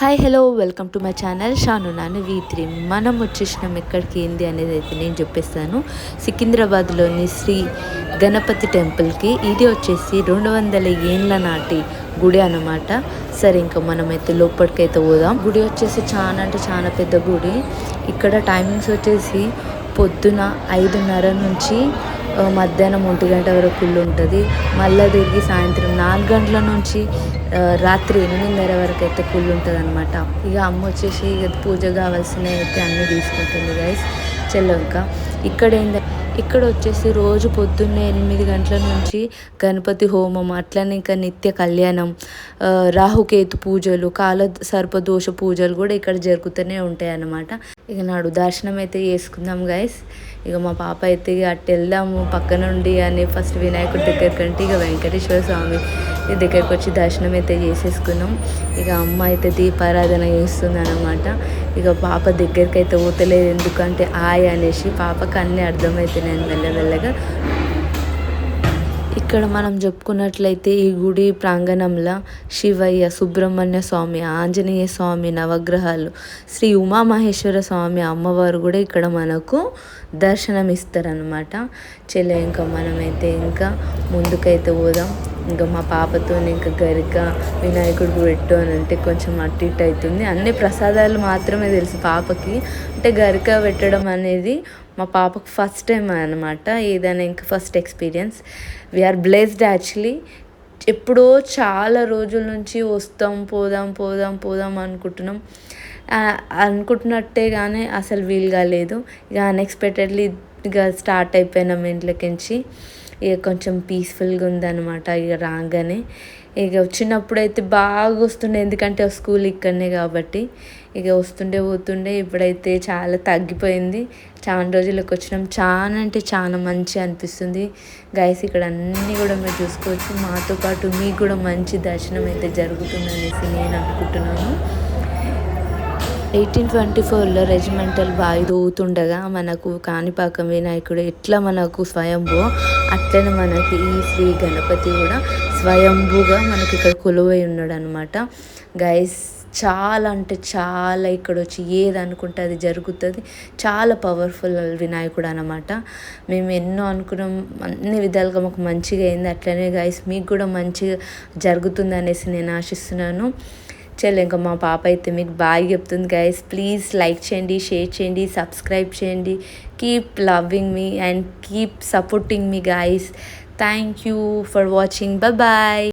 Hi hello welcome to my channel షాను నాను V3. మనం వచ్చేసినాం ఎక్కడికి ఏంది అనేది అయితే నేను చెప్పేస్తాను. సికింద్రాబాద్లోని శ్రీ గణపతి టెంపుల్కి. ఇది వచ్చేసి 200 ఏళ్ళ నాటి గుడి అన్నమాట. సరే ఇంకా మనమైతే లోపలికైతే పోదాం. గుడి వచ్చేసి చాలా అంటే చాలా పెద్ద గుడి. ఇక్కడ టైమింగ్స్ వచ్చేసి పొద్దున 5:30 నుంచి మధ్యాహ్నం 1 గంట వరకు ఉంటుంది. మళ్ళీ తిరిగి సాయంత్రం 4 గంటల నుంచి రాత్రి 8:30 వరకు అయితే ఉంటుంది అనమాట. ఇక అమ్మ వచ్చేసి ఇక పూజ కావాల్సినవి అయితే అన్నీ తీసుకుంటుంది గైస్. ఇంకా ఇక్కడ వచ్చేసి రోజు పొద్దున్నే 8 గంటల నుంచి గణపతి హోమం, అట్లనే ఇంకా నిత్య కళ్యాణం, రాహుకేతు పూజలు, కాల సర్పదోష పూజలు కూడా ఇక్కడ జరుగుతూనే ఉంటాయి అన్నమాట. ఇక నాడు దర్శనం అయితే చేసుకుందాం గైస్. ఇక మా పాప అయితే ఇక అట్టు వెళ్దాము పక్క నుండి అని ఫస్ట్ వినాయకుడి దగ్గర కంటే ఇక వెంకటేశ్వర స్వామి దగ్గరికి వచ్చి దర్శనం అయితే చేసేసుకున్నాం. ఇక అమ్మ అయితే దీపారాధన చేస్తుంది అన్నమాట. ఇక పాప దగ్గరికి అయితే పోతలేదు, ఎందుకంటే అనేసి పాపకు అన్నీ అర్థమవుతున్నాయి మెల్లమెల్లగా. ఇక్కడ మనం చెప్పుకున్నట్లయితే ఈ గుడి ప్రాంగణంలో శివయ్య, సుబ్రహ్మణ్య స్వామి, ఆంజనేయ స్వామి నవగ్రహాలు, శ్రీ ఉమామహేశ్వర స్వామి అమ్మవారు కూడా ఇక్కడ మనకు దర్శనం ఇస్తారనమాట. ఇంకా మనమైతే ఇంకా ముందుకైతే పోదాం. ఇంకా మా పాపతో ఇంకా గరిక వినాయకుడు పెట్టు అని అంటే కొంచెం అటు ఇటు అవుతుంది. అన్ని ప్రసాదాలు మాత్రమే తెలుసు పాపకి. అంటే గరిక పెట్టడం అనేది మా పాపకు ఫస్ట్ టైం అనమాట. ఏదైనా ఇంకా first experience. We are blessed actually. ఎప్పుడో చాలా రోజుల నుంచి వస్తాం పోదాం అనుకుంటున్నట్టే కానీ అసలు వీలు కాలేదు. ఇక అన్ఎక్స్పెక్టెడ్లీ ఇక స్టార్ట్ అయిపోయినాం ఇంట్లోకించి. ఇక కొంచెం పీస్ఫుల్గా ఉందన్నమాట. ఇక రాగానే ఇక వచ్చినప్పుడు అయితే బాగా వస్తుండే, ఎందుకంటే స్కూల్ ఇక్కడనే కాబట్టి. ఇక వస్తుండే పోతుండే. ఇప్పుడైతే చాలా తగ్గిపోయింది. చాలా రోజులకు వచ్చినాం. చాలా అంటే చాలా మంచిగా అనిపిస్తుంది గైస్. ఇక్కడ అన్నీ కూడా మీరు చూసుకోవచ్చు. మాతో పాటు మీకు కూడా మంచి దర్శనం అయితే జరుగుతుందనేసి నేను అనుకుంటున్నాను. 1824లో రెజిమెంటల్ వాయువు ఊతుండగా మనకు కాణిపాకం వినాయకుడు ఎట్లా మనకు స్వయంభూ, అట్లనే మనకి ఈ శ్రీ గణపతి కూడా స్వయంభూగా మనకి ఇక్కడ కొలువై ఉన్నాడు అనమాట గైస్. చాలా అంటే చాలా ఇక్కడ వచ్చి ఏది అనుకుంటే అది జరుగుతుంది. చాలా పవర్ఫుల్ వినాయకుడు అనమాట. మేము ఎన్నో అనుకున్నాం, అన్ని విధాలుగా మాకు మంచిగా అయింది. అట్లనే గైస్ మీకు కూడా మంచిగా జరుగుతుంది అనేసి నేను ఆశిస్తున్నాను. ఇంకా మా పాప అయితే మీకు బాగా చెప్తుంది గైస్. ప్లీజ్ లైక్ చేయండి, షేర్ చేయండి, సబ్స్క్రైబ్ చేయండి. Keep loving me and keep supporting me guys. Thank you for watching. Bye.